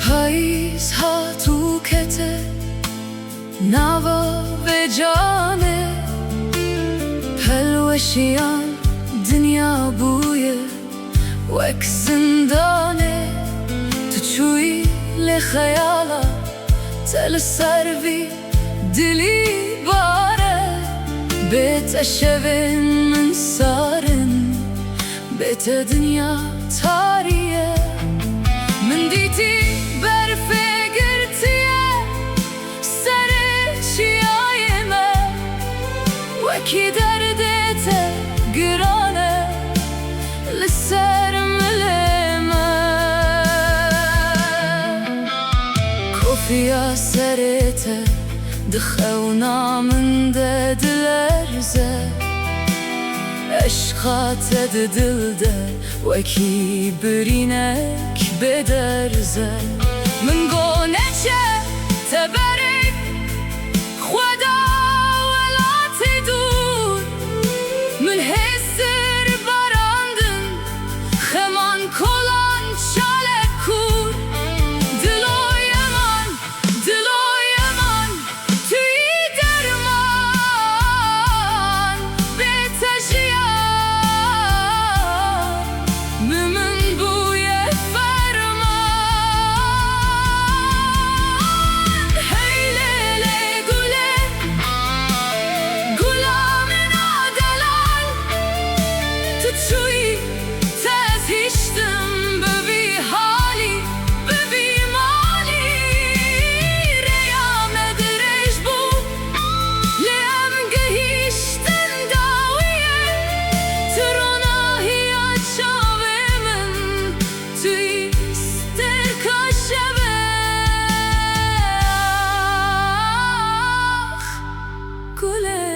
پاییز ها تو کته نوا به جانه پلوشیان دنیا بویه وک زندانه تو چوی لخیالا تل سروی دلی باره بیت شوین من سارن بیت دنیا تاریه من دیتی کی دردت گرانه لسر ملمه کفیا سرت دخونا من دلرزه عشقات دلده وکی برینک بدرزه من گونه چه تبرک خدا من هسر براندن خمان کلان چاله کور دلوی من توی درمان به تجیان ممن بوی فرمان هی لیلی گله توی تزهیشتم ببی حالی ببی مالی ریام درش بود لیم گهیشتن داویه تراناهی آچاوه من توی سترکا شبه گله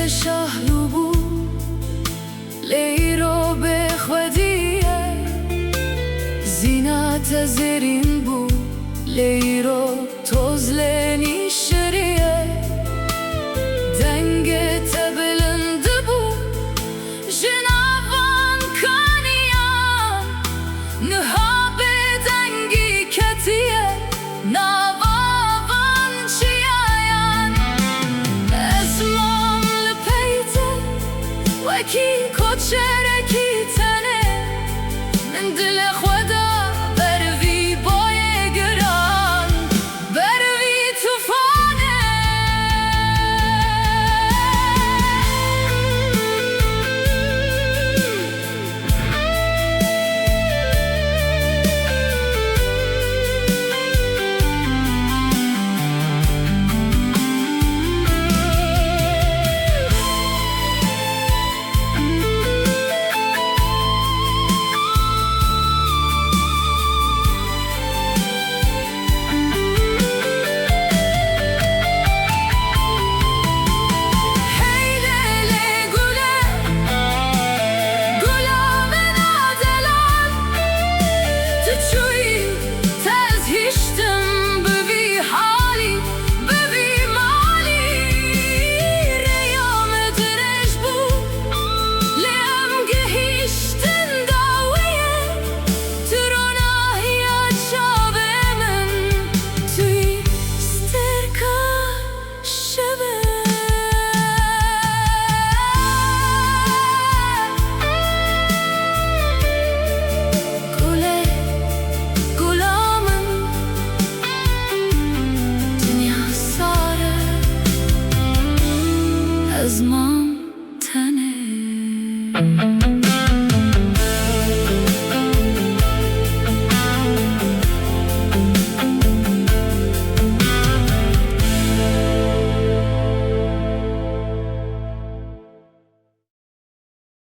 شهلو بو لیرو به خودیه زینت زرین بو لیرو توزلنی شریه دنگ تبلند بو جنابان کانیان نها به دنگی کتیه نوابان چیاین اسمم وکی کچرکی تنه من دل خدا بروی بای گران بروی توفانه از من تنه